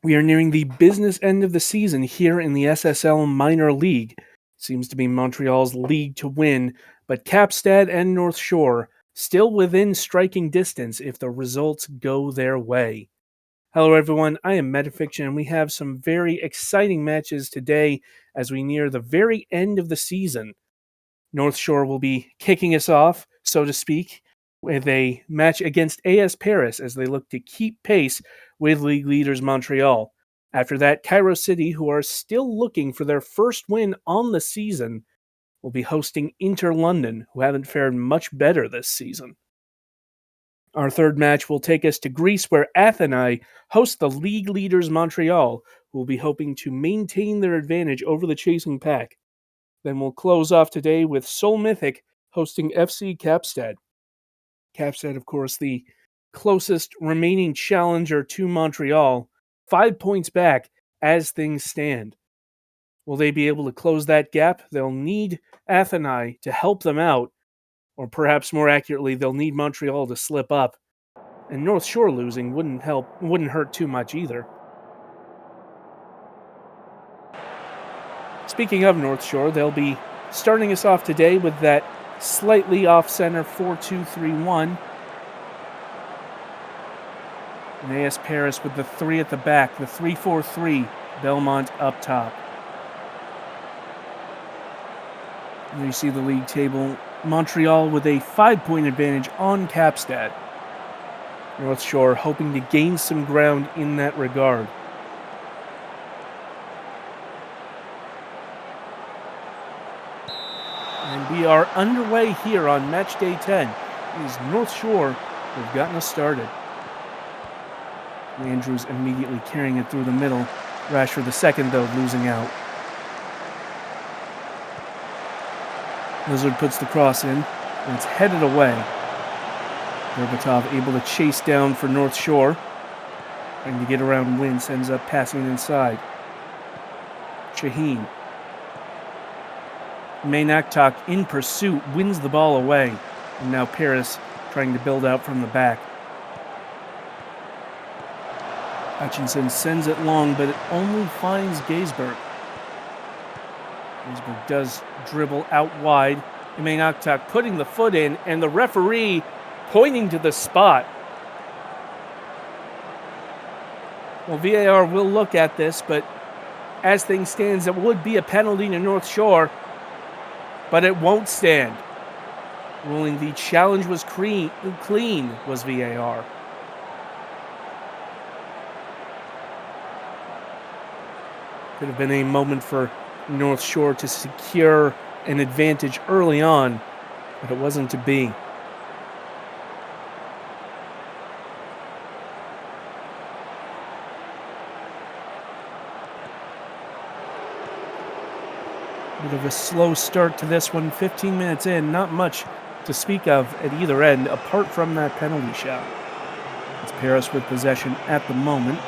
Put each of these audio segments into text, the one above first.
We are nearing the business end of the season here in the SSL Minor League. Seems to be Montreal's league to win, but Capstad and North Shore still within striking distance if the results go their way. Hello everyone, I am Metafiction and we have some very exciting matches today as we near the very end of the season. North Shore will be kicking us off, so to speak, with a match against AS Paris as they look to keep pace with league leaders Montreal. After that, Cairo City, who are still looking for their first win on the season, will be hosting Inter London, who haven't fared much better this season. Our third match will take us to Greece, where Atheni host the league leaders Montreal, who will be hoping to maintain their advantage over the chasing pack. Then we'll close off today with Seoul Mythic hosting FC Capstad. Capstad, of course, the closest remaining challenger to Montreal, 5 points back as things stand. Will they be able to close that gap? They'll need Atheni to help them out, or perhaps more accurately, they'll need Montreal to slip up. And North Shore losing wouldn't hurt too much either. Speaking of North Shore, they'll be starting us off today with that slightly off-center 4-2-3-1. And AS Paris with the 3 at the back, the 3-4-3, Belmont up top. And there you see the league table. Montreal with a 5-point advantage on Capstad. North Shore hoping to gain some ground in that regard. And we are underway here on Matchday 10. It is North Shore who have gotten us started. Andrews immediately carrying it through the middle. Rashford the second, though, losing out. Lizard puts the cross in, and it's headed away. Berbatov able to chase down for North Shore. Trying to get around Wintz, ends up passing it inside. Shaheen. Mainaktak in pursuit, wins the ball away. And now Paris trying to build out from the back. Hutchinson sends it long, but it only finds Gaisberg. Gaisberg does dribble out wide. Mainaktak putting the foot in, and the referee pointing to the spot. Well, VAR will look at this, but as things stand, it would be a penalty to North Shore, but it won't stand. Ruling the challenge was clean was VAR. Could have been a moment for North Shore to secure an advantage early on, but it wasn't to be. Bit of a slow start to this one, 15 minutes in, not much to speak of at either end, apart from that penalty shot. It's Paris with possession at the moment,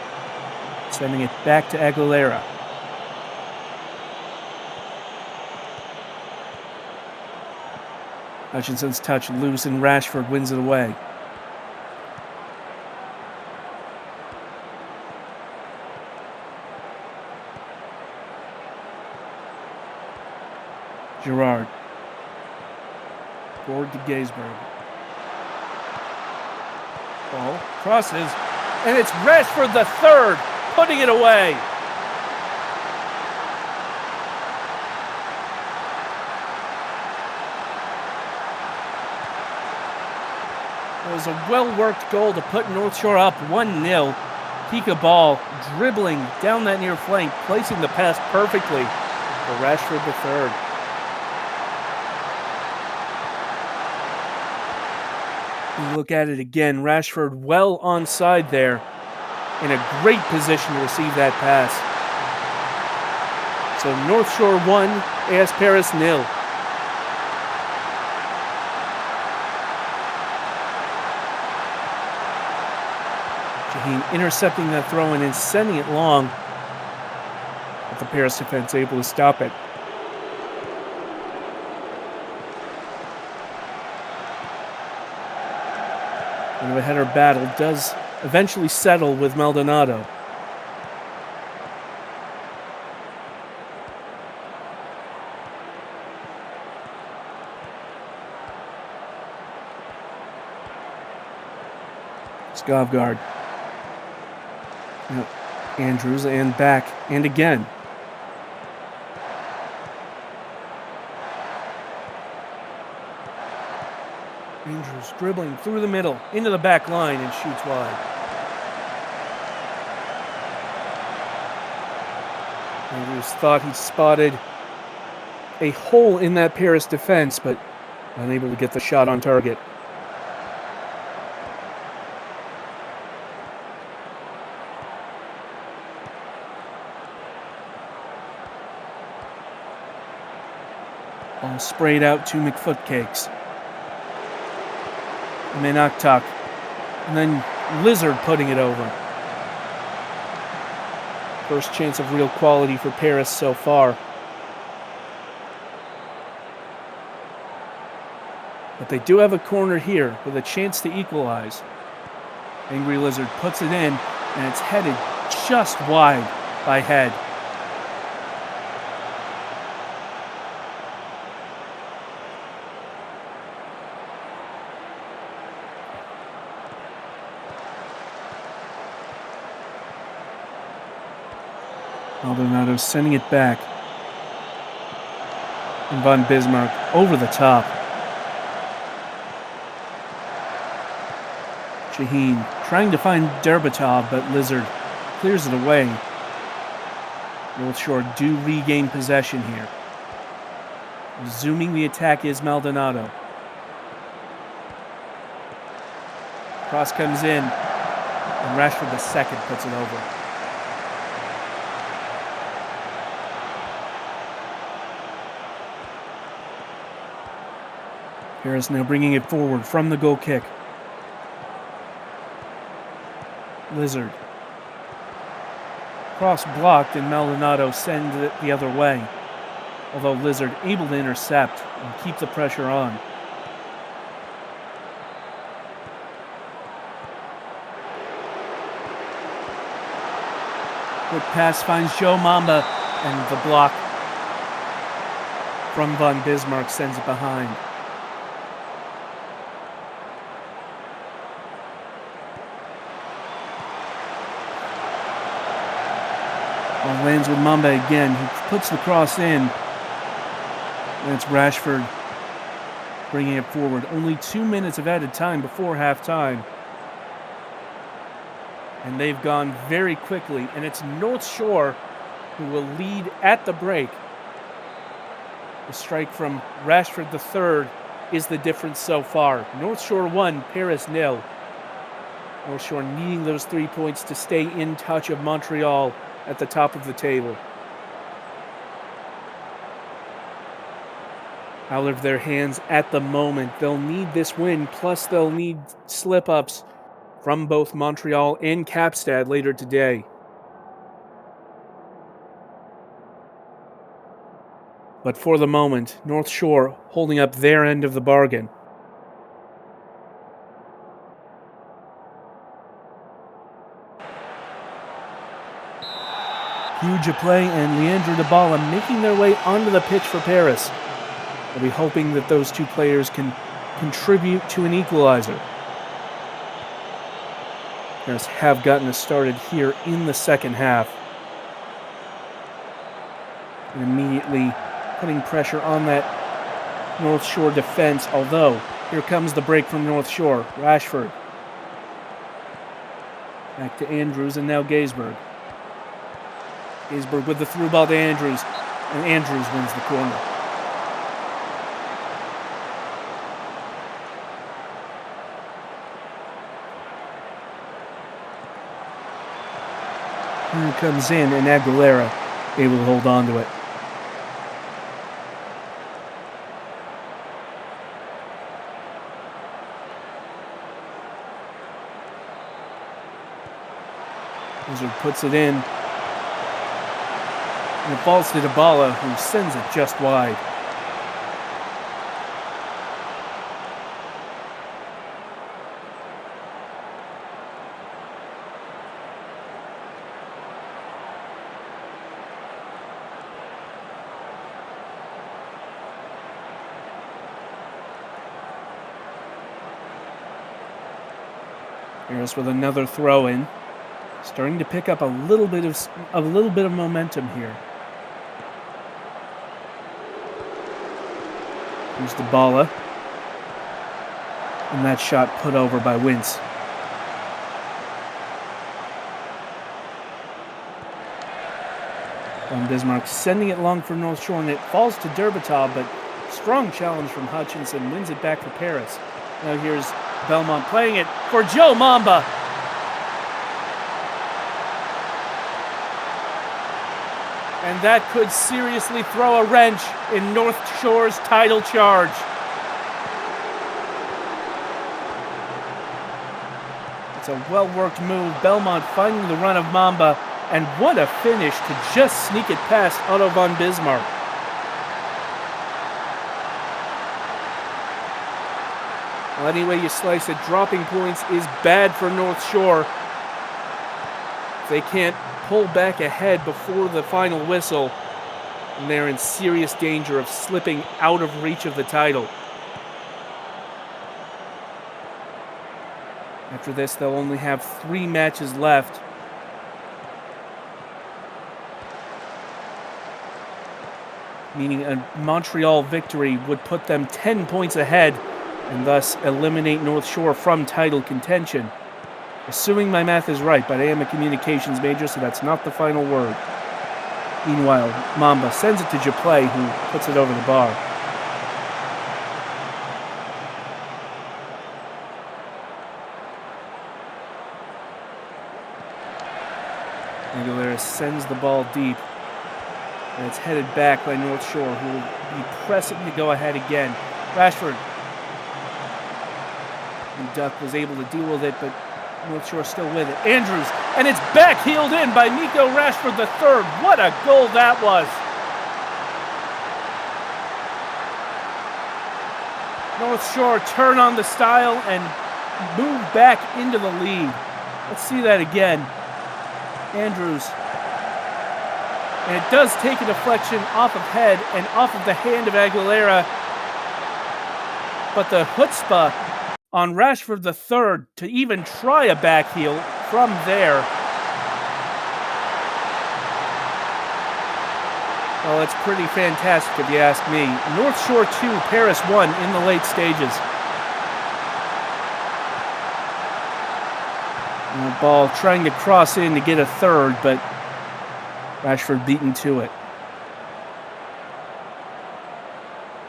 sending it back to Aguilera. Hutchinson's touch loose and Rashford wins it away. Gerard. Forward to Gaisberg. Ball crosses, and it's Rashford the third, putting it away. It was a well-worked goal to put North Shore up 1-0. Pika Ball dribbling down that near flank, placing the pass perfectly for Rashford the third. You look at it again, Rashford well onside there, in a great position to receive that pass. So North Shore 1, AS Paris 0. Shaheen intercepting that throw-in and sending it long, but the Paris defense able to stop it. And the header battle does eventually settle with Maldonado. Skovgard. Now, Andrews and back and again. Andrews dribbling through the middle, into the back line, and shoots wide. Andrews thought he spotted a hole in that Paris defense, but unable to get the shot on target. Ball sprayed out to McFootcakes. And then Aktak. And then Lizard putting it over. First chance of real quality for Paris so far. But they do have a corner here with a chance to equalize. Angry Lizard puts it in, and it's headed just wide by Head. Maldonado sending it back. And Von Bismarck over the top. Shaheen trying to find Derbatov, but Lizard clears it away. North Shore do regain possession here. Resuming the attack is Maldonado. Cross comes in, and Rashford II puts it over. Paris now bringing it forward from the goal kick. Lizard. Cross blocked, and Maldonado sends it the other way. Although Lizard able to intercept and keep the pressure on. Quick pass finds Joe Mamba, and the block from Von Bismarck sends it behind. Ball lands with Mamba again. He puts the cross in. And it's Rashford bringing it forward. Only 2 minutes of added time before halftime. And they've gone very quickly. And it's North Shore who will lead at the break. The strike from Rashford III is the difference so far. North Shore 1, Paris 0. North Shore needing those 3 points to stay in touch of Montreal at the top of the table. Out of their hands at the moment. They'll need this win, plus they'll need slip-ups from both Montreal and Kapstad later today. But for the moment, North Shore holding up their end of the bargain. Huge a play, and Leandro Dybala making their way onto the pitch for Paris. We'll be hoping that those two players can contribute to an equalizer. Paris have gotten us started here in the second half. And immediately putting pressure on that North Shore defense, although here comes the break from North Shore. Rashford. Back to Andrews, and now Gaisberg. Gaisberg with the through ball to Andrews, and Andrews wins the corner. Here comes in, and Aguilera able to hold on to it. Lizard puts it in. And it falls to Dybala, who sends it just wide. Harris with another throw in. Starting to pick up a little bit of momentum here. Here's Dybala. And that shot put over by Wintz. Von Bismarck sending it long for North Shore, and it falls to Derbital, but strong challenge from Hutchinson wins it back for Paris. Now here's Belmont playing it for Joe Mamba. And that could seriously throw a wrench in North Shore's title charge. It's a well-worked move. Belmont finding the run of Mamba. And what a finish to just sneak it past Otto von Bismarck. Well, any way you slice it, dropping points is bad for North Shore. They can't pull back ahead before the final whistle, and they're in serious danger of slipping out of reach of the title. After this, they'll only have 3 matches left. Meaning a Montreal victory would put them 10 points ahead and thus eliminate North Shore from title contention. Assuming my math is right, but I am a communications major, so that's not the final word. Meanwhile, Mamba sends it to Japlay, who puts it over the bar. Aguilera sends the ball deep. And it's headed back by North Shore, who will be pressing to go ahead again. Rashford. And Duck was able to deal with it, but North Shore still with it. Andrews, and it's back-heeled in by Nico Rashford III. What a goal that was! North Shore turn on the style and move back into the lead. Let's see that again. Andrews. And it does take a deflection off of head and off of the hand of Aguilera. But the chutzpah on Rashford III to even try a back heel from there. Well, it's pretty fantastic if you ask me. North Shore 2, Paris 1 in the late stages. And the ball trying to cross in to get a third, but Rashford beaten to it.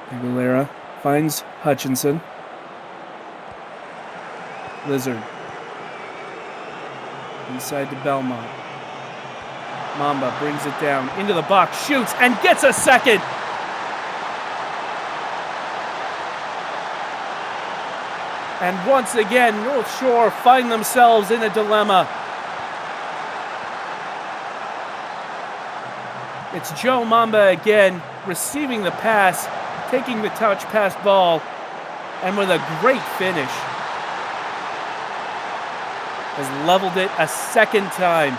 Aguilera finds Hutchinson. Lizard. Inside to Belmont. Mamba brings it down into the box, shoots, and gets a second! And once again, North Shore find themselves in a dilemma. It's Joe Mamba again, receiving the pass, taking the touch pass ball, and with a great finish, has leveled it a second time.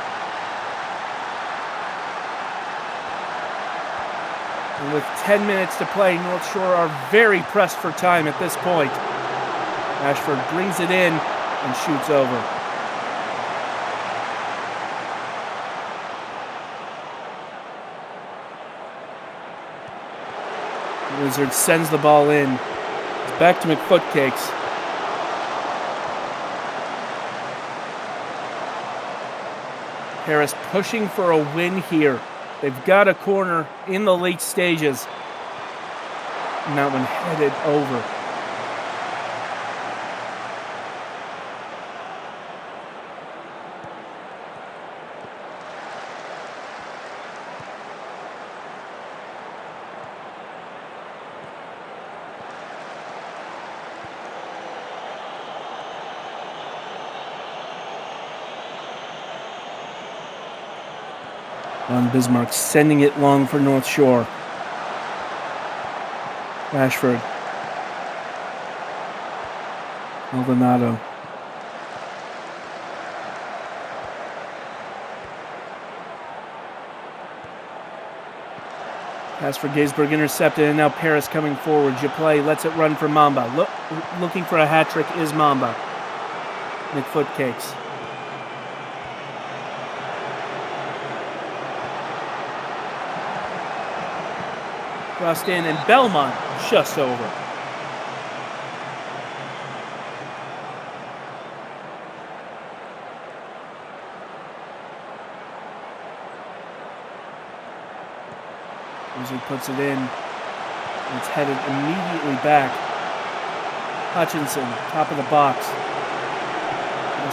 And with 10 minutes to play, North Shore are very pressed for time at this point. Rashford brings it in and shoots over. Wizard sends the ball in. It's back to McFootcakes. Paris pushing for a win here. They've got a corner in the late stages. And that one headed over. Von Bismarck sending it long for North Shore. Rashford. Maldonado. Pass for Gaisberg intercepted, and now Paris coming forward. Japlay lets it run for Mamba. Looking for a hat trick is Mamba. McFoot cakes. Crossed in, and Belmont just over. Usually puts it in. And it's headed immediately back. Hutchinson, top of the box.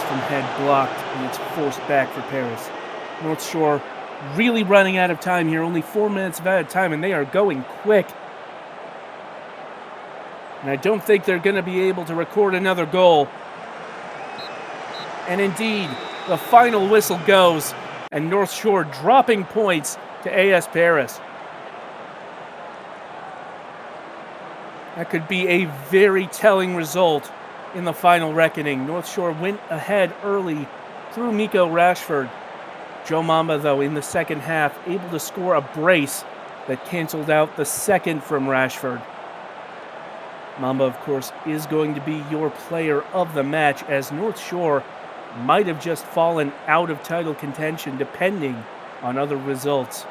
From head blocked, and it's forced back for Paris. North Shore really running out of time here. Only 4 minutes out of time, and they are going quick. And I don't think they're going to be able to record another goal. And indeed, the final whistle goes, and North Shore dropping points to AS Paris. That could be a very telling result in the final reckoning. North Shore went ahead early through Miko Rashford. Joe Mamba, though, in the second half, able to score a brace that canceled out the second from Rashford. Mamba, of course, is going to be your player of the match, as North Shore might have just fallen out of title contention depending on other results.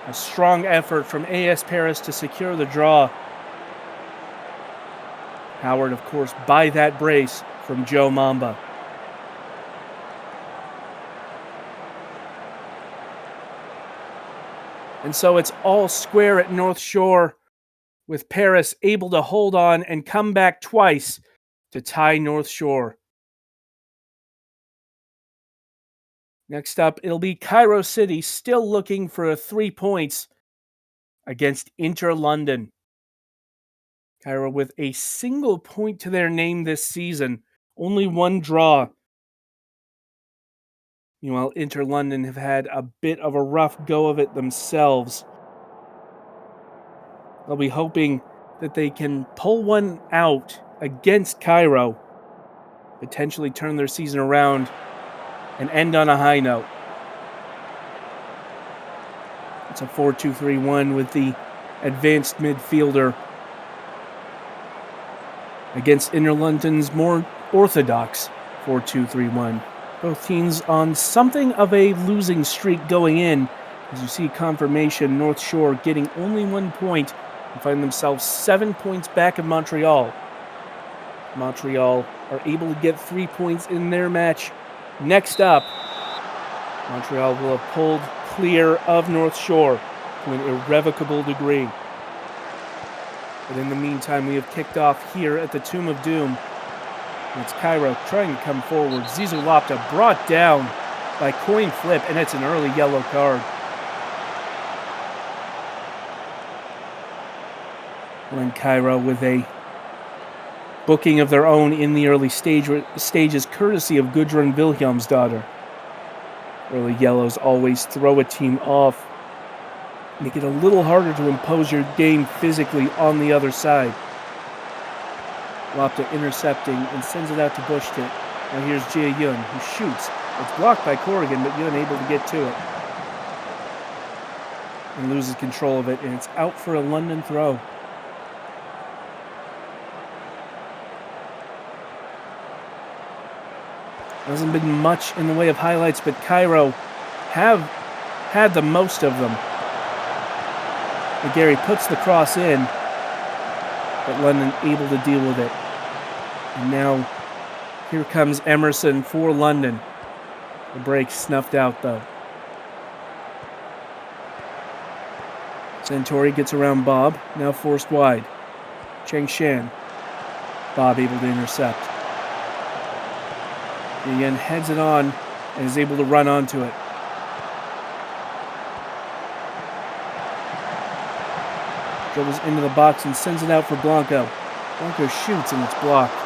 A strong effort from AS Paris to secure the draw. Powered, of course, by that brace from Joe Mamba. And so it's all square at North Shore, with Paris able to hold on and come back twice to tie North Shore. Next up, it'll be Cairo City, still looking for 3 points against Inter London. Cairo with a single point to their name this season, only one draw. Meanwhile, Inter London have had a bit of a rough go of it themselves. They'll be hoping that they can pull one out against Cairo, potentially turn their season around, and end on a high note. It's a 4-2-3-1 with the advanced midfielder against Inter London's more orthodox 4-2-3-1. Both teams on something of a losing streak going in, as you see confirmation North Shore getting only 1 point and find themselves 7 points back of Montreal. Montreal are able to get 3 points in their match. Next up, Montreal will have pulled clear of North Shore to an irrevocable degree. But in the meantime, we have kicked off here at the Tomb of Doom. And it's Cairo trying to come forward. Zizou Lapta brought down by coin flip, and it's an early yellow card. When Cairo with a booking of their own in the early stages, courtesy of Gudrun Wilhelmsdottir. Early yellows always throw a team off, make it a little harder to impose your game physically on the other side. Lapta intercepting and sends it out to Bushtit. Now here's Jia Yun, who shoots. It's blocked by Corrigan, but Yun able to get to it. And loses control of it, and it's out for a London throw. Hasn't been much in the way of highlights, but Cairo have had the most of them. McGarry puts the cross in, but London able to deal with it. And now, here comes Emerson for London. The break snuffed out, though. Santori gets around Bob, now forced wide. Cheng Shan. Bob able to intercept. Again, heads it on and is able to run onto it. Dribbles into the box and sends it out for Blanco. Blanco shoots and it's blocked.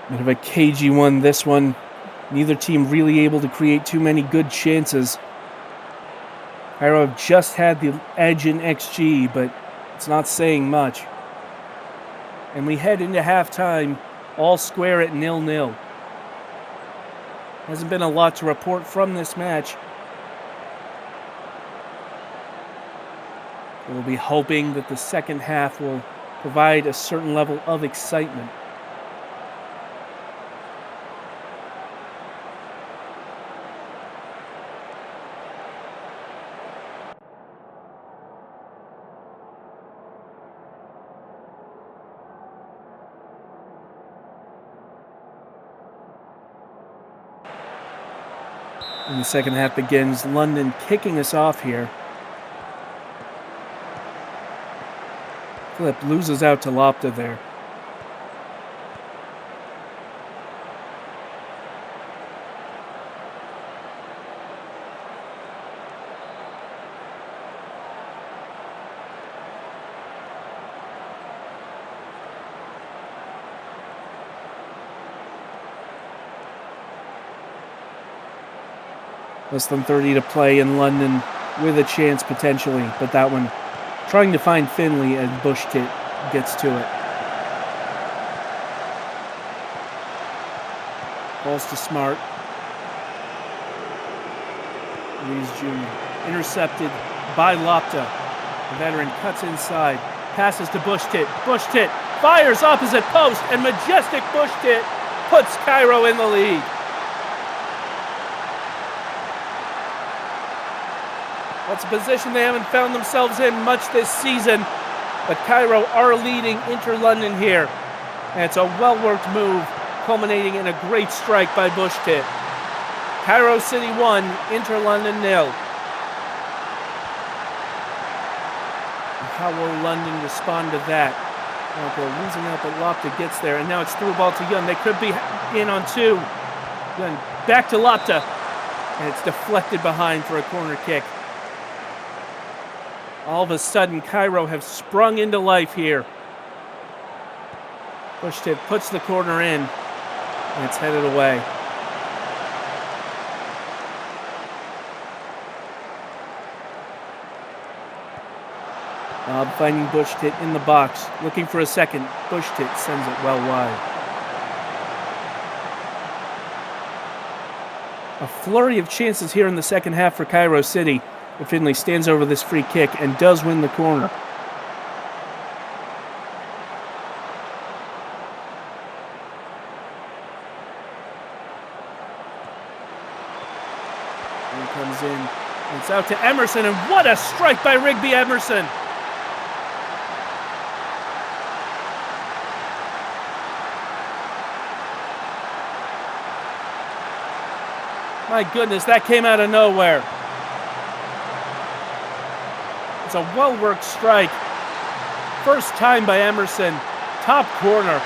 Bit of a cagey one, this one. Neither team really able to create too many good chances. Cairo have just had the edge in XG, but It's not saying much. And we head into halftime all square at 0-0. Hasn't been a lot to report from this match. We'll be hoping that the second half will provide a certain level of excitement. And the second half begins, London kicking us off here. Flip loses out to Lopta there. Less than 30 to play in London with a chance potentially, but that one trying to find Finley and Bushtit gets to it. Falls to Smart. Reeves Jr. intercepted by Lopta. The veteran cuts inside, passes to Bushtit. Bushtit fires opposite post, and majestic Bushtit puts Cairo in the lead. That's a position they haven't found themselves in much this season, but Cairo are leading Inter-London here. And it's a well-worked move, culminating in a great strike by Bushtit. Cairo City 1, Inter-London 0. How will London respond to that? Oh, they're losing out, but Lopta gets there, and now it's through ball to Young. They could be in on two. Young back to Lopta, and it's deflected behind for a corner kick. All of a sudden, Cairo have sprung into life here. Bushtit puts the corner in, and it's headed away. Bob finding Bushtit in the box, looking for a second. Bushtit sends it well wide. A flurry of chances here in the second half for Cairo City. But Finley stands over this free kick and does win the corner. And he comes in. It's out to Emerson, and what a strike by Rigby Emerson! My goodness, that came out of nowhere. It's a well-worked strike. First time by Emerson. Top corner.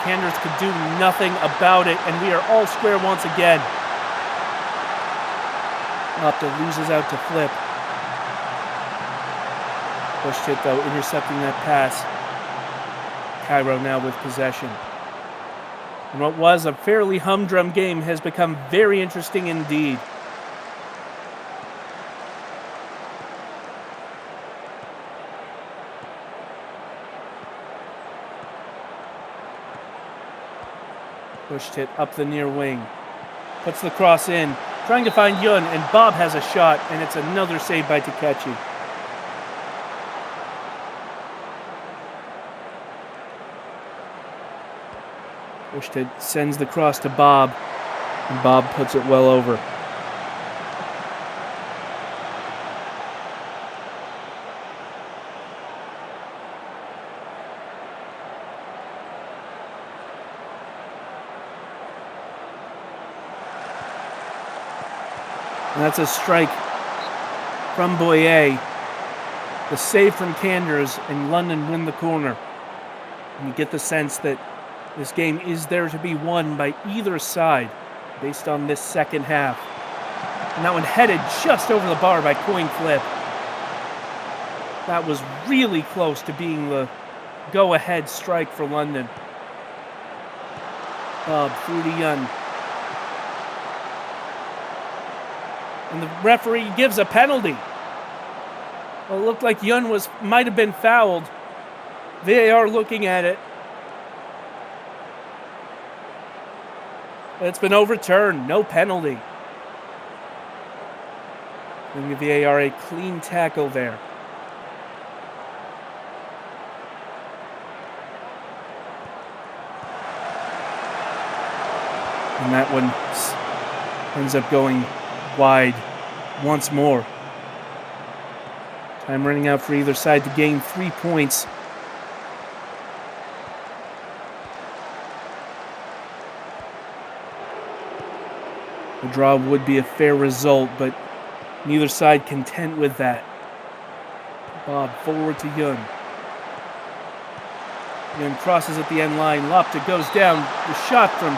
Candors could do nothing about it, and we are all square once again. Lopta loses out to Flip. Bushtit, though, intercepting that pass. Cairo now with possession. And what was a fairly humdrum game has become very interesting indeed. Bushtit up the near wing. Puts the cross in. Trying to find Yun, and Bob has a shot, and it's another save by Takechi. Bushtit sends the cross to Bob, and Bob puts it well over. And that's a strike from Boyer. The save from Candors, and London win the corner. And you get the sense that this game is there to be won by either side based on this second half. And that one headed just over the bar by Coin Flip. That was really close to being the go-ahead strike for London. Bob through to Yun. And the referee gives a penalty. Well, it looked like Yun might have been fouled. VAR looking at it. It's been overturned. No penalty. Giving the VAR a clean tackle there. And that one ends up going wide once more. Time running out for either side to gain 3 points. A draw would be a fair result, but neither side content with that. Bob forward to Yun. Yun crosses at the end line. Lopta goes down. The shot from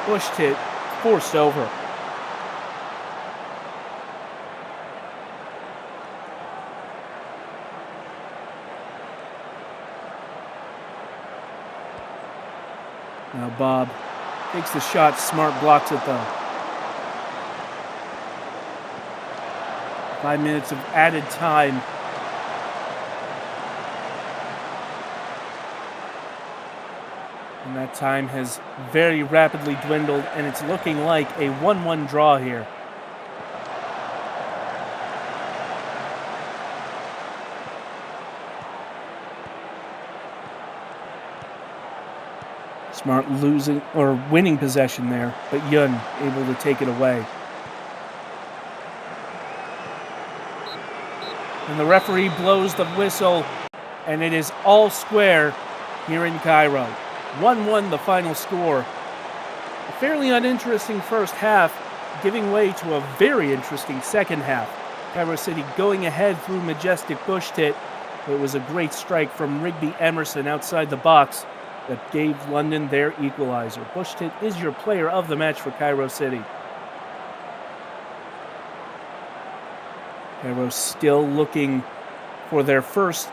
Bushtit forced over. Now Bob takes the shot. Smart blocks it though. 5 minutes of added time. And that time has very rapidly dwindled, and it's looking like a 1-1 draw here. Smart losing or winning possession there, but Yun able to take it away. And the referee blows the whistle, and it is all square here in Cairo. 1-1 the final score. A fairly uninteresting first half, giving way to a very interesting second half. Cairo City going ahead through majestic Bushtit. It was a great strike from Rigby Emerson outside the box that gave London their equalizer. Bushtit is your player of the match for Cairo City. Cairo still looking for their first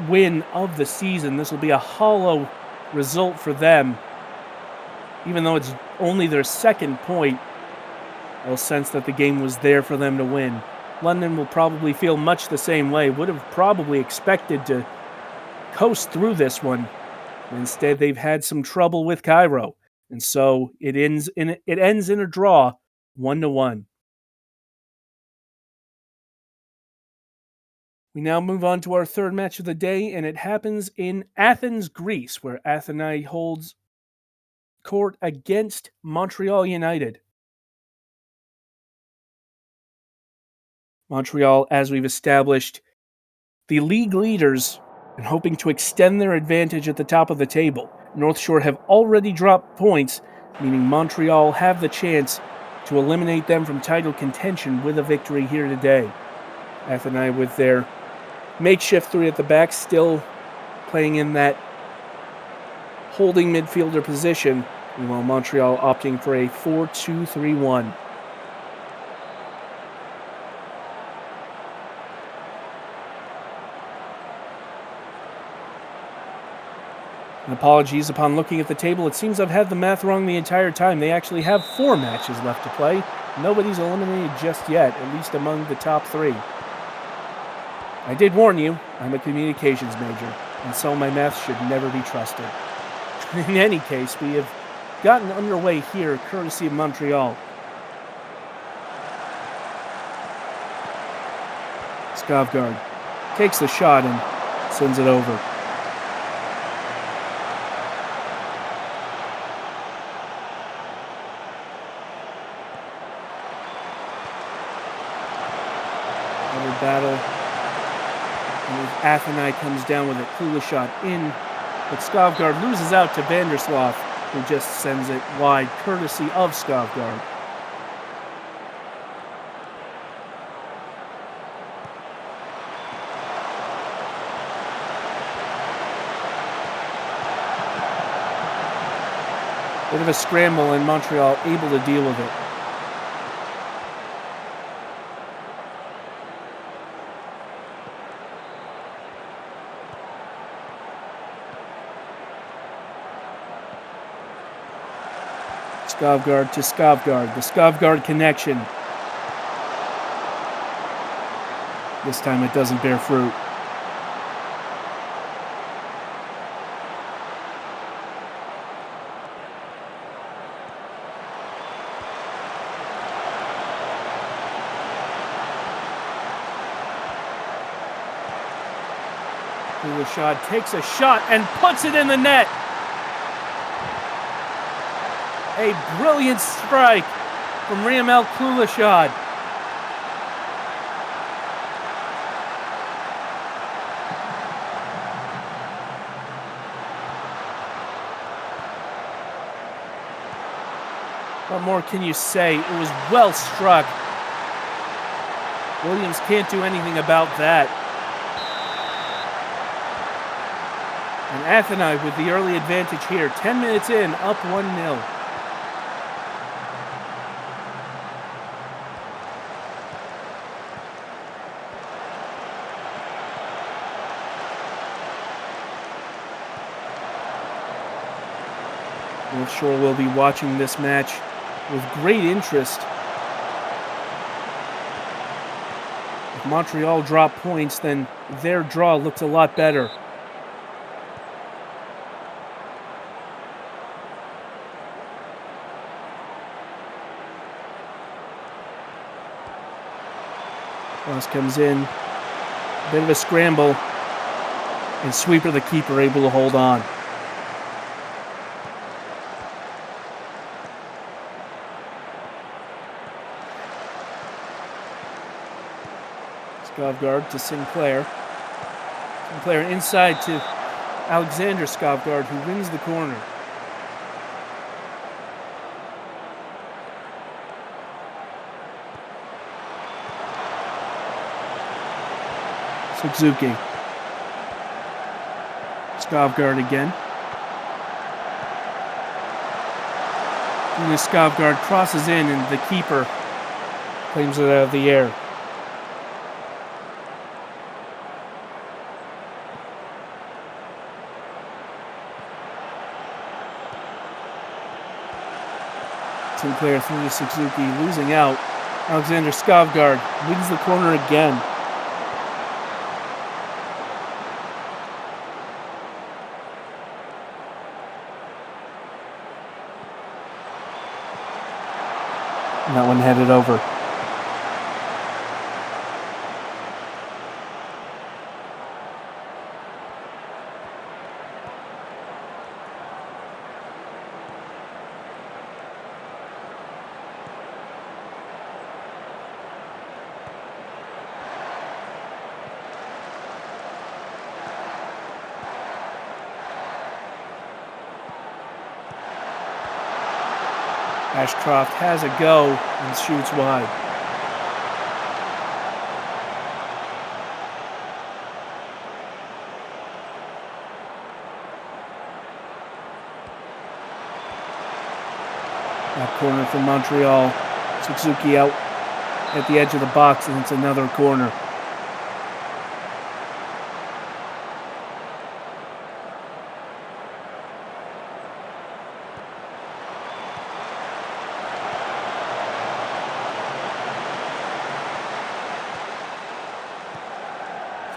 win of the season. This will be a hollow result for them. Even though it's only their second point, they'll sense that the game was there for them to win. London will probably feel much the same way. Would have probably expected to coast through this one. Instead, they've had some trouble with Cairo. And so it ends in a draw, 1-1. We now move on to our third match of the day, and it happens in Athens, Greece, where Athens holds court against Montreal United. Montreal, as we've established, the league leaders and hoping to extend their advantage at the top of the table. North Shore have already dropped points, meaning Montreal have the chance to eliminate them from title contention with a victory here today. Athens with their makeshift three at the back, still playing in that holding midfielder position, while Montreal opting for a 4-2-3-1. And apologies upon looking at the table. It seems I've had the math wrong the entire time. They actually have 4 matches left to play. Nobody's eliminated just yet, at least among the top 3. I did warn you, I'm a communications major, and so my math should never be trusted. In any case, we have gotten underway here, courtesy of Montreal. Skovgaard takes the shot and sends it over. Another battle. And Athens comes down with it. Kula shot in, but Skovgaard loses out to Vandersloot, who just sends it wide, courtesy of Skovgaard. Bit of a scramble, and Montreal able to deal with it. Skovgaard to Skovgaard, the Skovgaard connection. This time it doesn't bear fruit. Kulashad takes a shot and puts it in the net. A brilliant strike from Riamel Kulashad. What more can you say? It was well struck. Williams can't do anything about that. And Atheni with the early advantage here. 10 minutes in, up 1-0. North Shore will be watching this match with great interest. If Montreal drop points, then their draw looks a lot better. Cross comes in. A bit of a scramble. And Sweeper, the keeper, able to hold on. Skovgaard to Sinclair. Sinclair inside to Alexander Skovgaard, who wins the corner. Suzuki. Skovgaard again. And the Skovgaard crosses in and the keeper claims it out of the air. Sinclair through to Suzuki, losing out. Alexander Skovgaard wins the corner again. And that one headed over. Ashcroft has a go and shoots wide. That corner from Montreal. Suzuki out at the edge of the box, and it's another corner.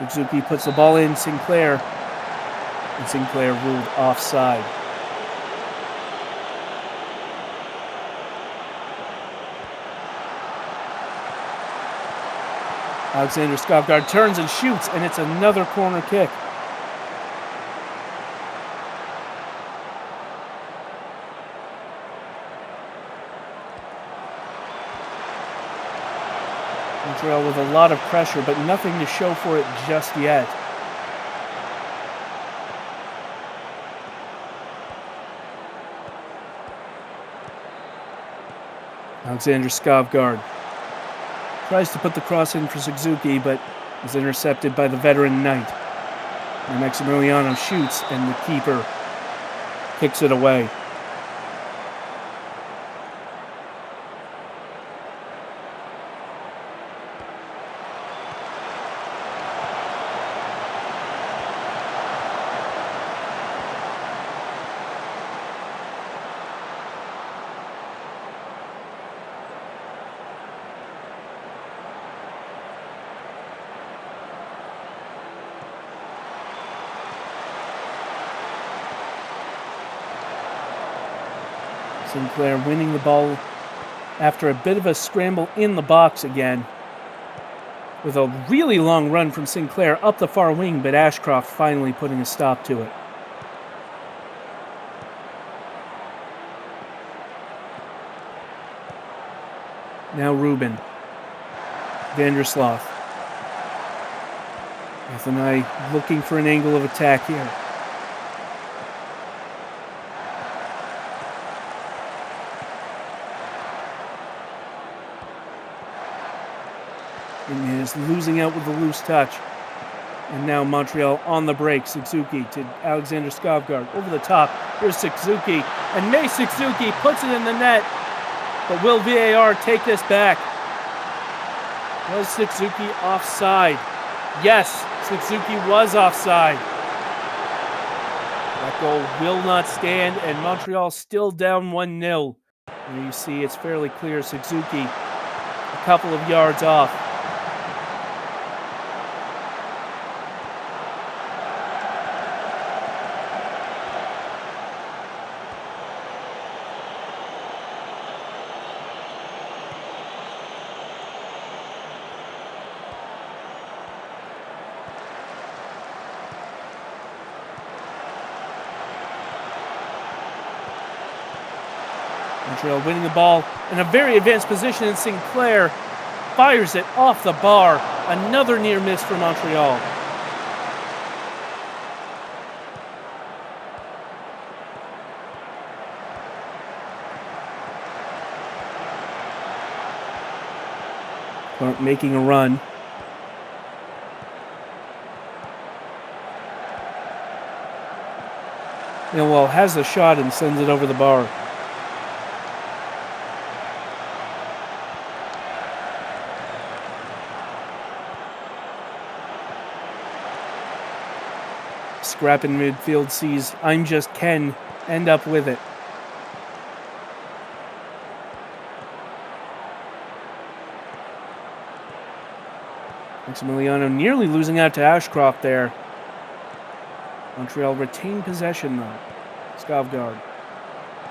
Suzuki puts the ball in Sinclair, and Sinclair ruled offside. Alexander Skovgaard turns and shoots, and it's another corner kick. Montreal with a lot of pressure, but nothing to show for it just yet. Alexander Skovgaard tries to put the cross in for Suzuki, but is intercepted by the veteran Knight. And Maximiliano shoots, and the keeper kicks it away. Sinclair winning the ball after a bit of a scramble in the box again. With a really long run from Sinclair up the far wing, but Ashcroft finally putting a stop to it. Now Rubin. Vandersloot. Athenai looking for an angle of attack here. And is losing out with the loose touch. And now Montreal on the break. Suzuki to Alexander Skovgaard. Over the top. Here's Suzuki. And May Suzuki puts it in the net. But will VAR take this back? Was Suzuki offside? Yes, Suzuki was offside. That goal will not stand, and Montreal still down 1-0. And you see it's fairly clear Suzuki a couple of yards off. Montreal winning the ball in a very advanced position, and Sinclair fires it off the bar. Another near miss for Montreal. Clark making a run. Millwall has the shot and sends it over the bar. Scrap in midfield sees I'm just Ken end up with it. Maximiliano nearly losing out to Ashcroft there. Montreal retained possession though. Skovgaard.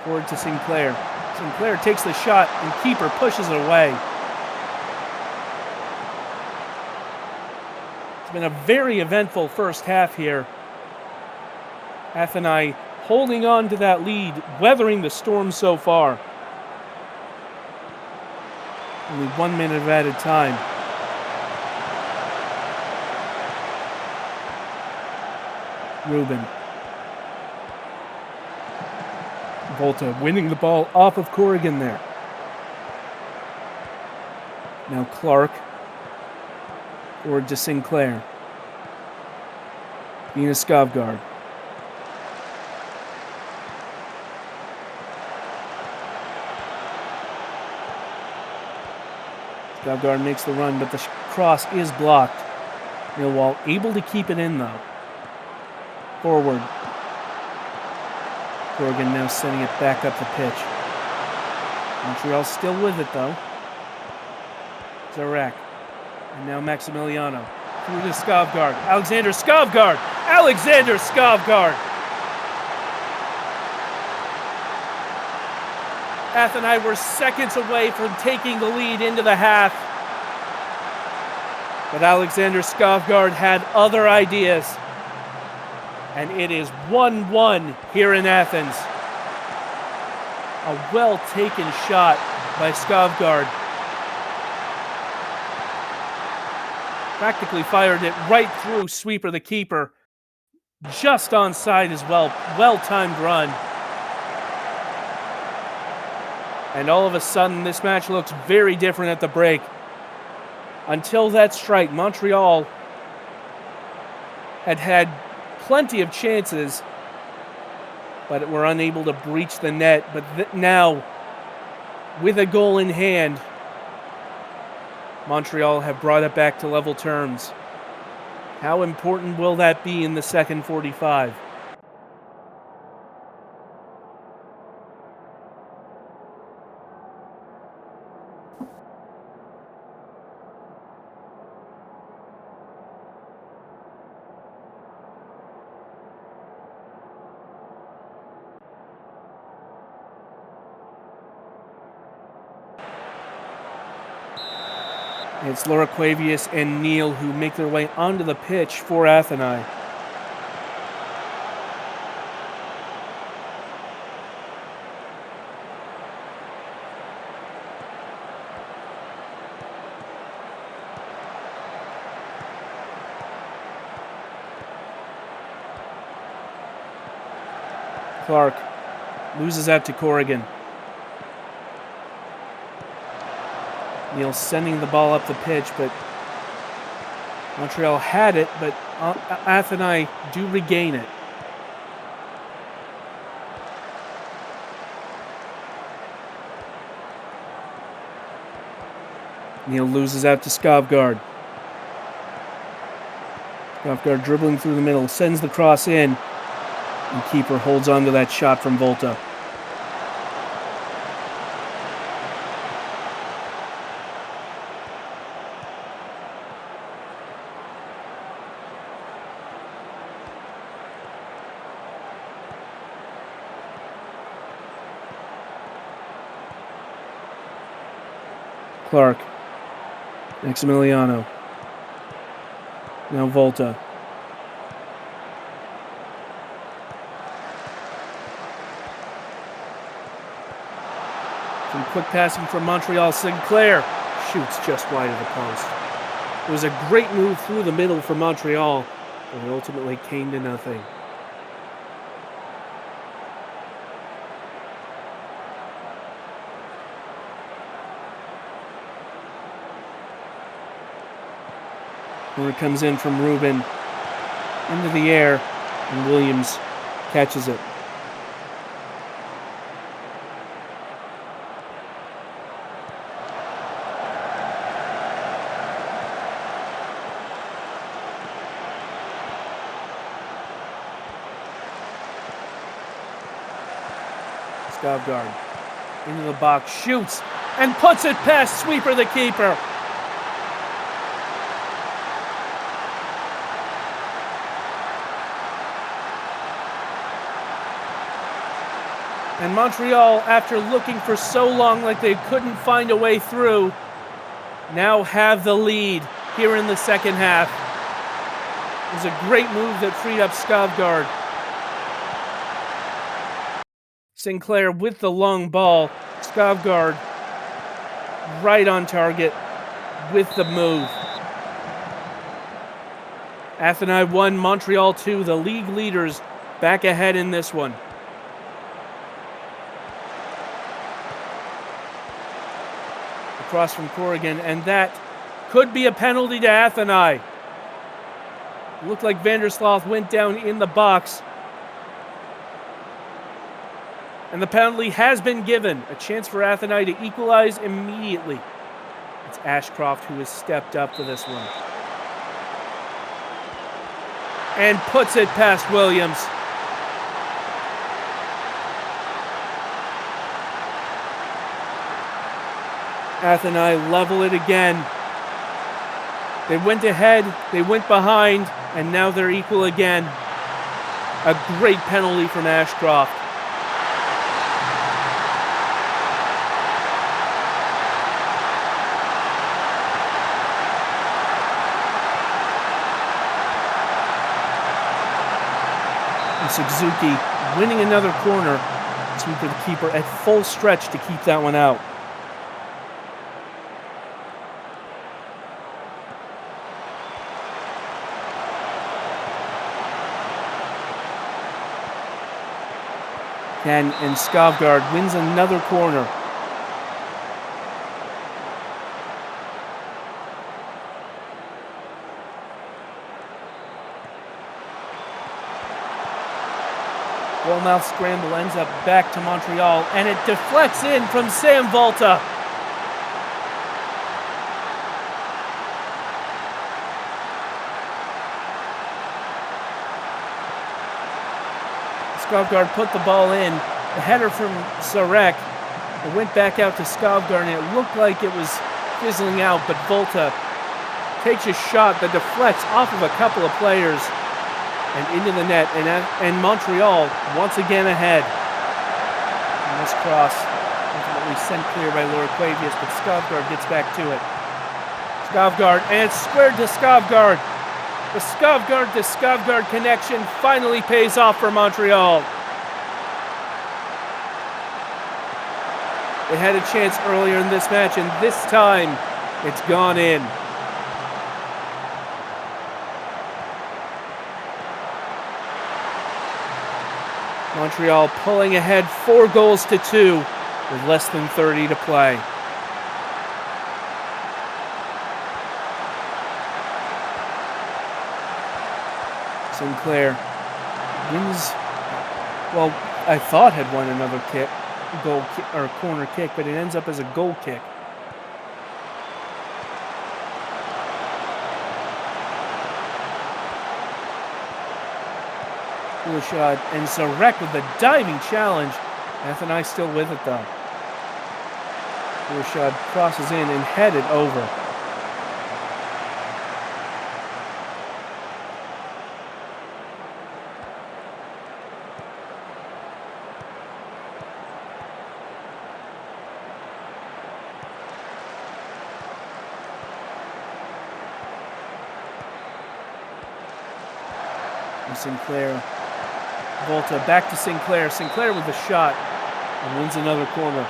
Forward to Sinclair. Sinclair takes the shot and keeper pushes it away. It's been a very eventful first half here. Athenai holding on to that lead, weathering the storm so far. Only 1 minute of added time. Rubin. Volta winning the ball off of Corrigan there. Now Clark. Forward to Sinclair. Nina Skovgaard. Skovgaard makes the run, but the cross is blocked. Millwall able to keep it in, though. Forward. Corrigan now sending it back up the pitch. Montreal still with it, though. Zarek. And now Maximiliano. Through to Skovgaard. Alexander Skovgaard! Alexander Skovgaard! Athenai were seconds away from taking the lead into the half. But Alexander Skovgaard had other ideas. And it is 1-1 here in Athens. A well-taken shot by Skovgaard. Practically fired it right through sweeper the keeper. Just onside as well. Well-timed run. And all of a sudden, this match looks very different at the break. Until that strike, Montreal had plenty of chances, but were unable to breach the net. But now, with a goal in hand, Montreal have brought it back to level terms. How important will that be in the second 45? It's Loriquavius and Neal who make their way onto the pitch for Athenai. Clark loses out to Corrigan. Neal sending the ball up the pitch, but Montreal had it, but Athenai do regain it. Neal loses out to Skovgaard. Skovgaard dribbling through the middle, sends the cross in, and keeper holds on to that shot from Volta. Clark. Maximiliano. Now Volta. Some quick passing from Montreal. Sinclair shoots just wide of the post. It was a great move through the middle for Montreal, but it ultimately came to nothing. Where it comes in from Rubin into the air, and Williams catches it. Skovgaard into the box, shoots, and puts it past Sweeper the keeper. And Montreal, after looking for so long like they couldn't find a way through, now have the lead here in the second half. It was a great move that freed up Skovgaard. Sinclair with the long ball. Skovgaard right on target with the move. Athenai 1, Montreal 2, the league leaders back ahead in this one. Across from Corrigan, and that could be a penalty to Athenai. It looked like Vandersloot went down in the box. And the penalty has been given. A chance for Athenai to equalize immediately. It's Ashcroft who has stepped up to this one. And puts it past Williams. Athenai level it again. They went ahead, they went behind, and now they're equal again. A great penalty from Ashcroft. And Suzuki winning another corner. Sweeper the keeper at full stretch to keep that one out. And Skovgaard wins another corner. Ball-mouth scramble ends up back to Montreal, and it deflects in from Sam Volta. Skovgaard put the ball in. The header from Sarek. It went back out to Skovgaard, and it looked like it was fizzling out, but Volta takes a shot that deflects off of a couple of players and into the net, and Montreal once again ahead. And this cross ultimately sent clear by Loriquavius, but Skovgaard gets back to it. Skovgaard, and it's squared to Skovgaard. The Skovgaard to Skovgaard connection finally pays off for Montreal. They had a chance earlier in this match, and this time it's gone in. Montreal pulling ahead 4-2 with less than 30 to play. Sinclair wins, well, I thought had won another corner kick, but it ends up as a goal kick. Kulishad and Zarek with the diving challenge. Athenai still with it though. Kulishad crosses in and headed over. And Sinclair. Volta back to Sinclair. Sinclair with the shot and wins another corner.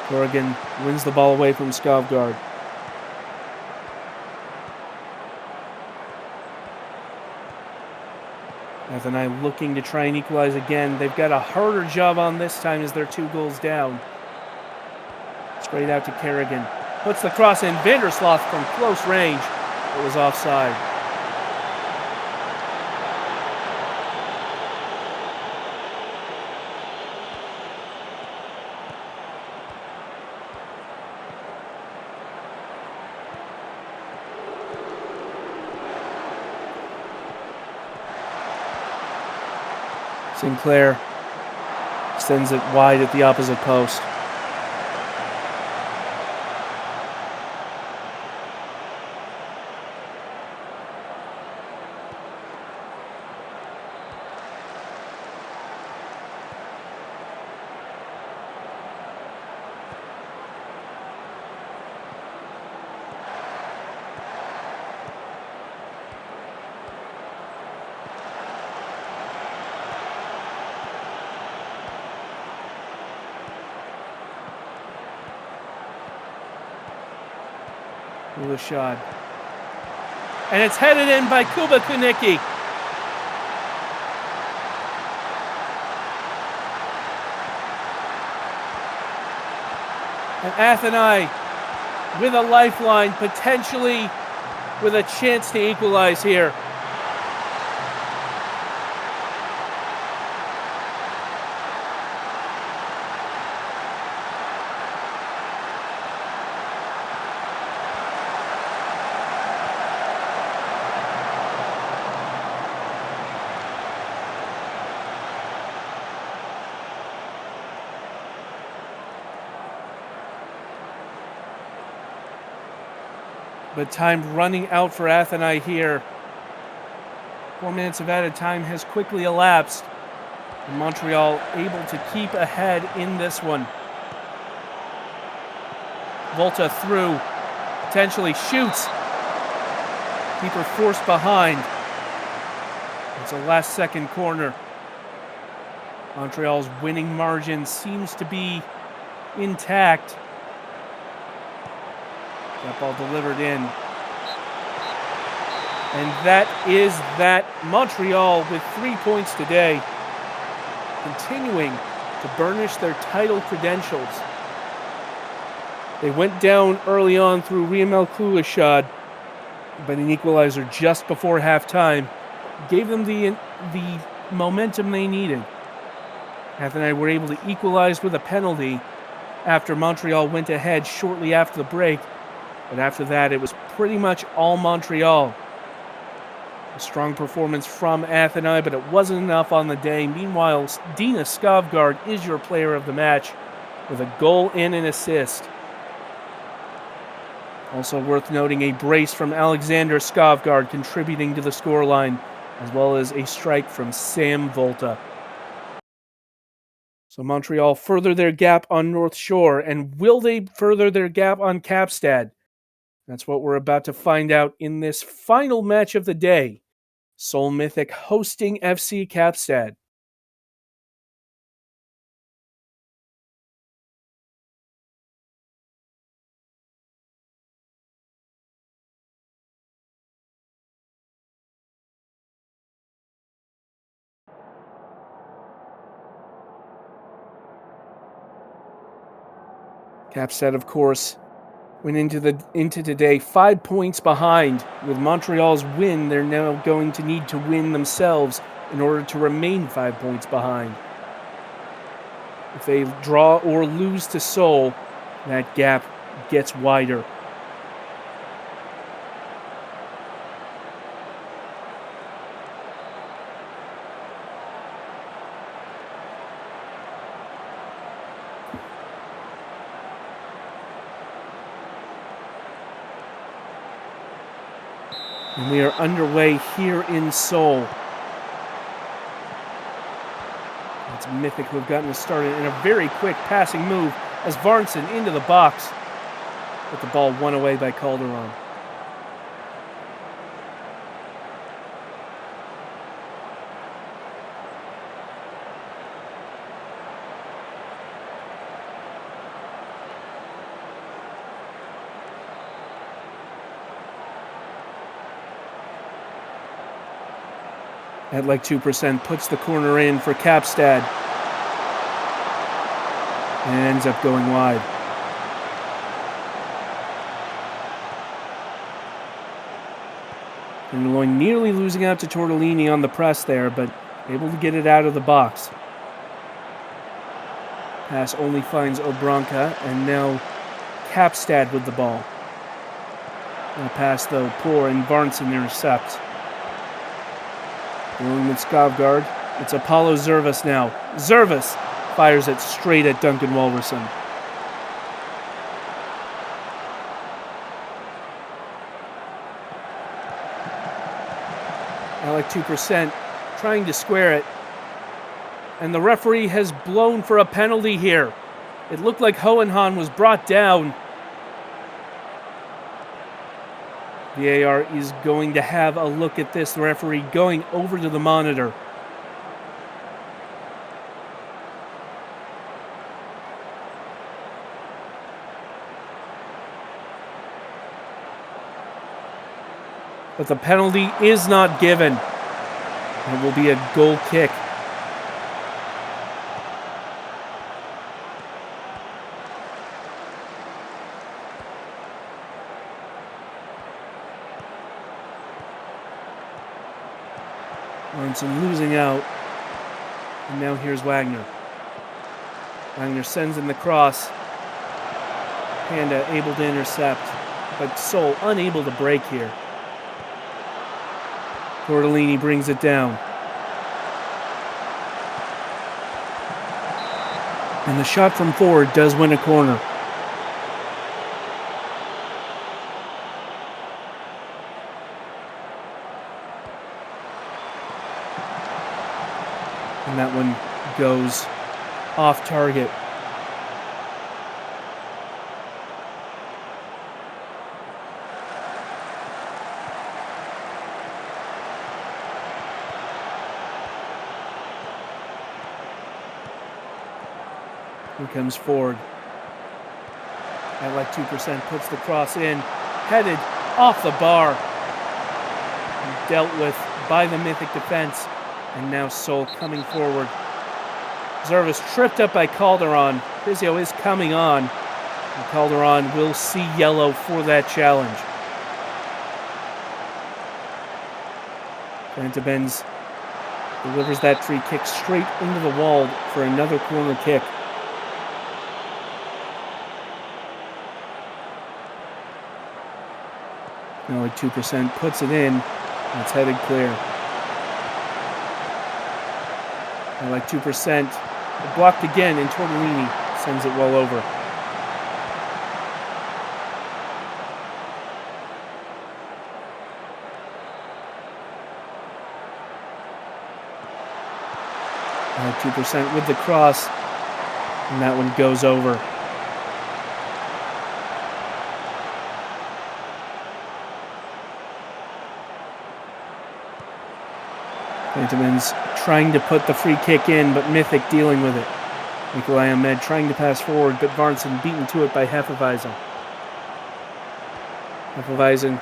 Corrigan wins the ball away from Skovgaard. Athenai looking to try and equalize again. They've got a harder job on this time as they're 2 goals down. Straight out to Kerrigan. Puts the cross in. Vandersloot from close range. It was offside. Sinclair sends it wide at the opposite post. Kulishad. And it's headed in by Kuba Kunicki. And Athenai with a lifeline, potentially with a chance to equalize here. But time running out for Athenai here. 4 minutes of added time has quickly elapsed. And Montreal able to keep ahead in this one. Volta through. Potentially shoots. Keeper forced behind. It's a last-second corner. Montreal's winning margin seems to be intact. That ball delivered in. And that is that. Montreal with 3 points today, continuing to burnish their title credentials. They went down early on through Riemel Kulishad, but an equalizer just before halftime gave them the momentum they needed. Athenai were able to equalize with a penalty after Montreal went ahead shortly after the break. But after that, it was pretty much all Montreal. A strong performance from Athenai, but it wasn't enough on the day. Meanwhile, Dina Skovgaard is your player of the match with a goal and an assist. Also worth noting, a brace from Alexander Skovgaard contributing to the scoreline, as well as a strike from Sam Volta. So Montreal further their gap on North Shore, and will they further their gap on Kapstad? That's what we're about to find out in this final match of the day. Seoul Mythic hosting FC Kapstad. Kapstad, of course, went into today 5 points behind. With Montreal's win, they're now going to need to win themselves in order to remain 5 points behind. If they draw or lose to Seoul, that gap gets wider. And we are underway here in Seoul. It's Mythic who have gotten us started in a very quick passing move as Varnson into the box. But the ball won away by Calderon. At like 2%, puts the corner in for Kapstad. And ends up going wide. And Loin nearly losing out to Tortellini on the press there, but able to get it out of the box. Pass only finds Obranca, and now Kapstad with the ball. The pass, though, poor, and Varnson intercepts. Dealing with Skovgaard. It's Apollo Zervas now. Zervas fires it straight at Duncan Walverson. At like 2%, trying to square it. And the referee has blown for a penalty here. It looked like Hohenhan was brought down. VAR is going to have a look at this. The referee going over to the monitor. But the penalty is not given. It will be a goal kick. Varnson losing out. And now here's Wagner. Wagner sends in the cross. Panda able to intercept, but Seoul unable to break here. Tortellini brings it down. And the shot from forward does win a corner. And that one goes off target. Here comes Ford. At like 2%, puts the cross in. Headed off the bar. And dealt with by the Mythic defense. And now Seoul coming forward. Zervas tripped up by Calderon. Pizio is coming on. And Calderon will see yellow for that challenge. Benz delivers that free kick straight into the wall for another corner kick. Now like 2%, puts it in. And it's headed clear. And like 2%, blocked again, and Tortellini sends it well over. 2% with the cross, and that one goes over. Pantomim's trying to put the free kick in, but Mythic dealing with it. Nikolai Ahmed trying to pass forward, but Varnson beaten to it by Hefeweizen. Hefeweizen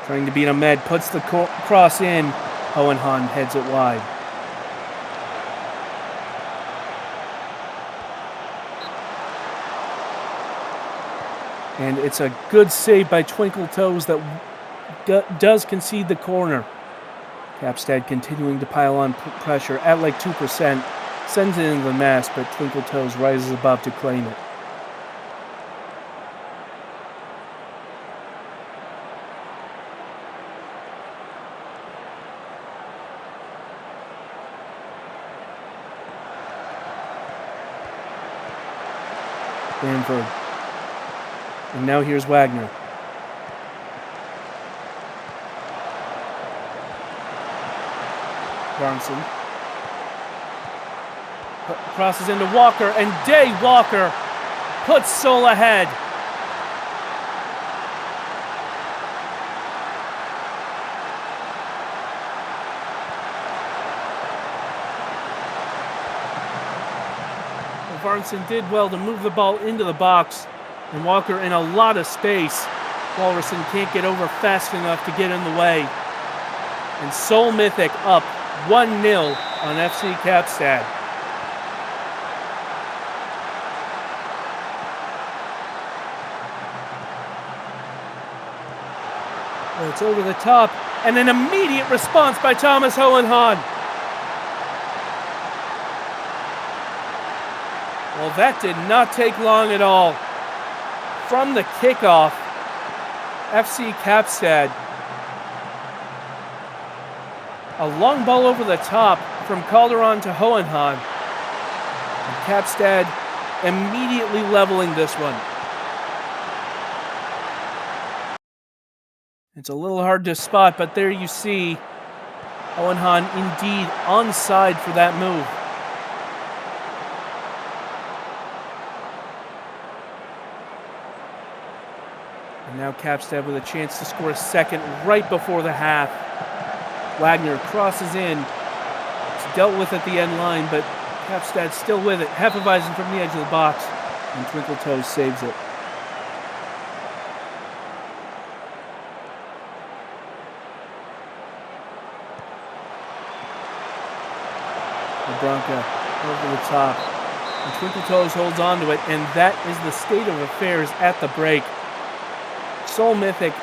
trying to beat Ahmed, puts the cross in. Hohenheim heads it wide. And it's a good save by Twinkle Toes that does concede the corner. Kapstad continuing to pile on pressure at like 2%, sends it into the mass, but Twinkle Toes rises above to claim it. Bamford. And now here's Wagner. Garnson crosses into Walker, and Day Walker puts Seoul ahead. Varnson did well to move the ball into the box, and Walker in a lot of space. Wallerson can't get over fast enough to get in the way. And Seoul Mythic up 1-0 on FC Kapstad. Well, it's over the top, and an immediate response by Thomas Hohenheim. Well, that did not take long at all. From the kickoff, FC Kapstad. A long ball over the top from Calderon to Hohenheim. And Kapstad immediately leveling this one. It's a little hard to spot, but there you see Hohenheim indeed onside for that move. And now Kapstad with a chance to score a second right before the half. Wagner crosses in. It's dealt with at the end line, but Kapstad still with it. Hefeweizen from the edge of the box, and Twinkle Toes saves it. Bronca over the top. And Twinkle Toes holds on to it, and that is the state of affairs at the break. Seoul Mythic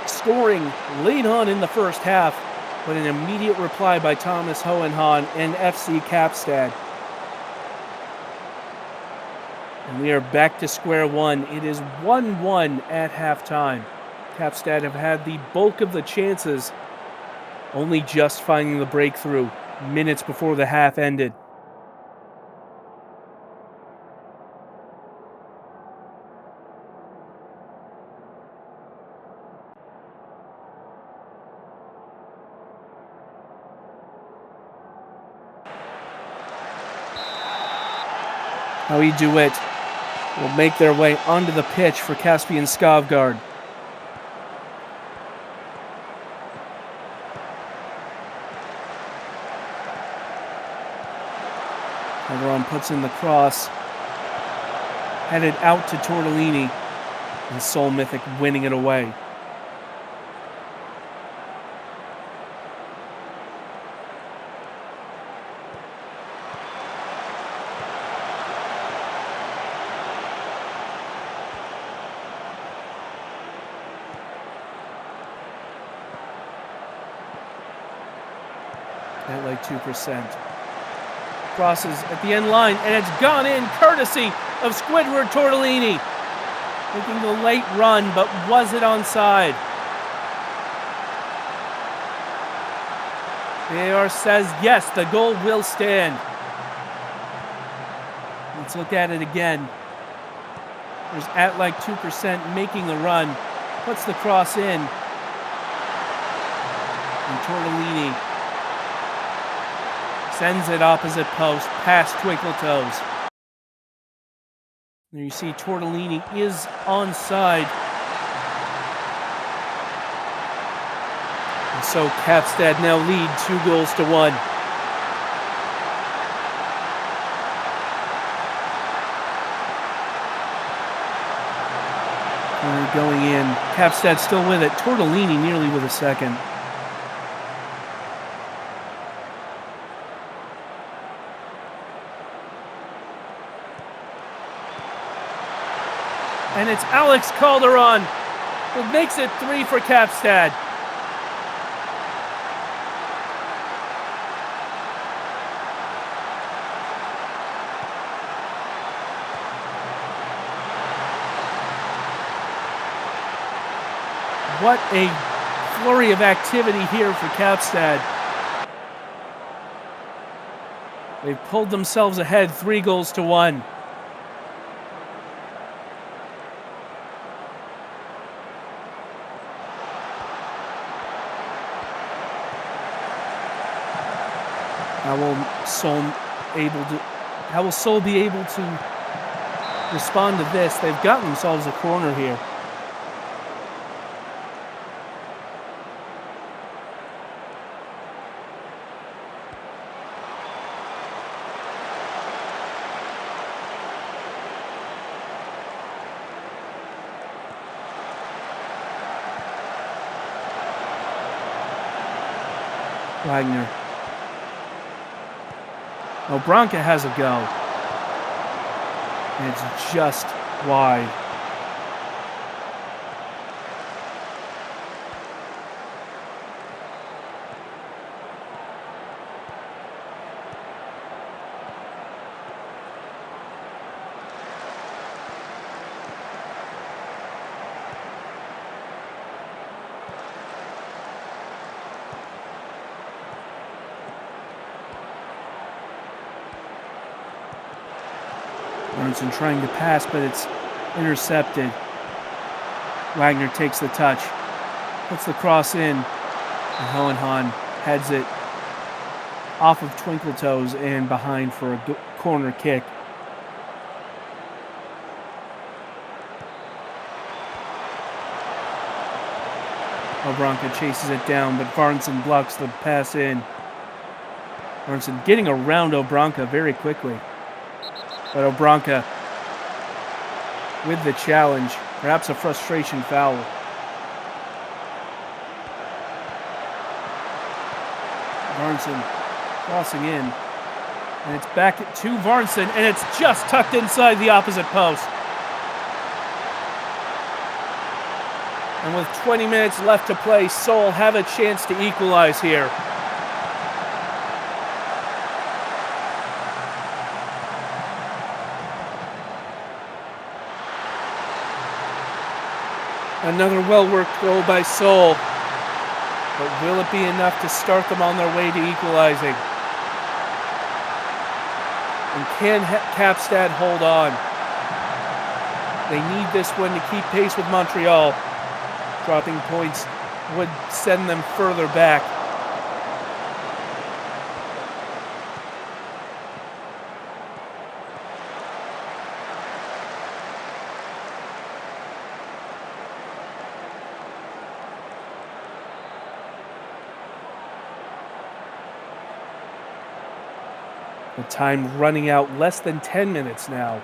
scoring late on in the first half, but an immediate reply by Thomas Hohenheim and FC Kapstad. And we are back to square one. It is 1-1 at halftime. Kapstad have had the bulk of the chances, only just finding the breakthrough minutes before the half ended. Howie DeWitt will make their way onto the pitch for Caspian Skavgard. Calderon puts in the cross, headed out to Tortellini, and Seoul Mythic winning it away. At like 2%. Crosses at the end line, and it's gone in courtesy of Squidward Tortellini. Making the late run, but was it onside? VAR says yes, the goal will stand. Let's look at it again. There's at like 2% making the run, puts the cross in, and Tortellini Sends it opposite post, past Twinkle Toes. There you see Tortellini is onside. And so Kapstad now lead 2-1. Corner going in. Kapstad still with it. Tortellini nearly with a second. And it's Alex Calderon who makes it 3 for Kapstad. What a flurry of activity here for Kapstad. They've pulled themselves ahead 3-1. How will Seoul be able to respond to this? They've gotten themselves a corner here. Wagner. Obranca has a go. And it's just wide. Arnson trying to pass, but it's intercepted. Wagner takes the touch, puts the cross in, and Hohenhan heads it off of Twinkle Toes and behind for a corner kick. Obranca chases it down, but Varnson blocks the pass in. Varnson getting around Obranca very quickly. But Obranca with the challenge, perhaps a frustration foul. Varnson crossing in. And it's back to Varnson, and it's just tucked inside the opposite post. And with 20 minutes left to play, Seoul have a chance to equalize here. Another well-worked throw by Seoul. But will it be enough to start them on their way to equalizing? And can Kapstad hold on? They need this one to keep pace with Montreal. Dropping points would send them further back. The time running out, less than 10 minutes now.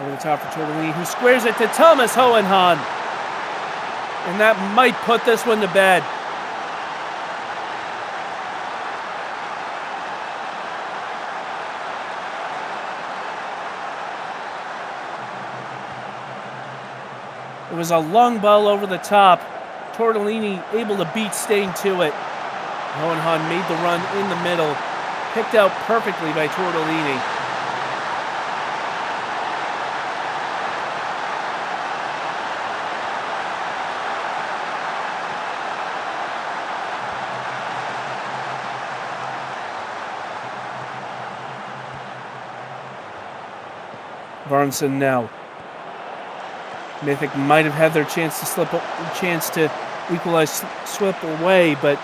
Over the top for Tortellini, who squares it to Thomas Hohenhan. And that might put this one to bed. It was a long ball over the top. Tortellini able to beat Stain to it. Hohenhan made the run in the middle. Picked out perfectly by Tortellini. Varnson now. Mythic might have had their chance to equalize, slip away, but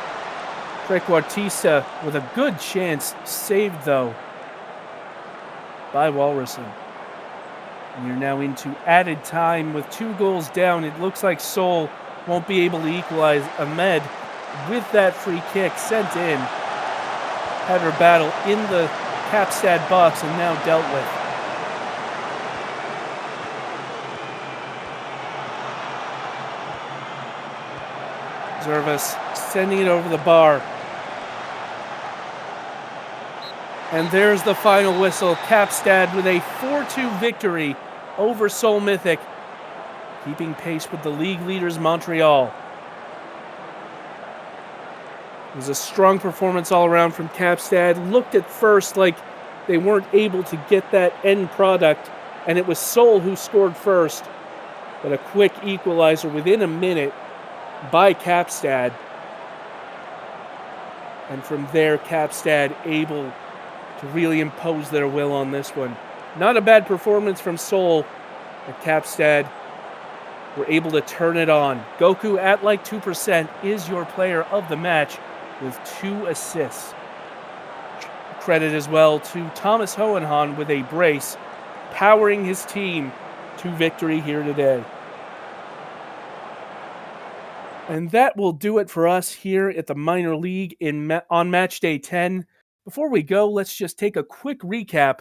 Trequartista with a good chance, saved though by Walrusen. And you're now into added time with 2 goals down. It looks like Seoul won't be able to equalize. Ahmed, with that free kick sent in, had her battle in the Kapstad box and now dealt with. Zervas sending it over the bar. And there's the final whistle. Kapstad with a 4-2 victory over Seoul Mythic, keeping pace with the league leaders Montreal. It was a strong performance all around from Kapstad. Looked at first like they weren't able to get that end product, and it was Seoul who scored first. But a quick equalizer within a minute by Kapstad. And from there, Kapstad able to really impose their will on this one. Not a bad performance from Seoul, but Kapstad were able to turn it on. Goku at like 2% is your player of the match with 2 assists. Credit as well to Thomas Hohenhan with a brace, powering his team to victory here today. And that will do it for us here at the minor league on match day 10. Before we go, let's just take a quick recap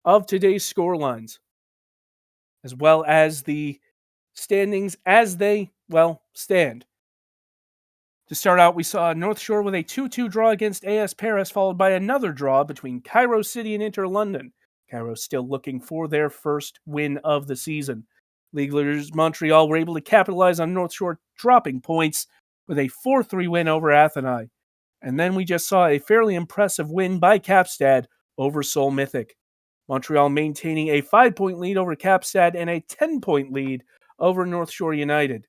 of today's scorelines, as well as the standings as they, stand. To start out, we saw North Shore with a 2-2 draw against AS Paris, followed by another draw between Cairo City and Inter London. Cairo still looking for their first win of the season. League leaders Montreal were able to capitalize on North Shore dropping points with a 4-3 win over Athenai. And then we just saw a fairly impressive win by Kapstad over Seoul Mythic. Montreal maintaining a 5-point lead over Kapstad and a 10-point lead over North Shore United.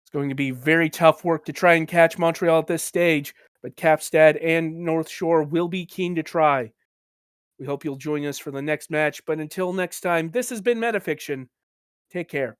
It's going to be very tough work to try and catch Montreal at this stage, but Kapstad and North Shore will be keen to try. We hope you'll join us for the next match, but until next time, this has been Metafiction. Take care.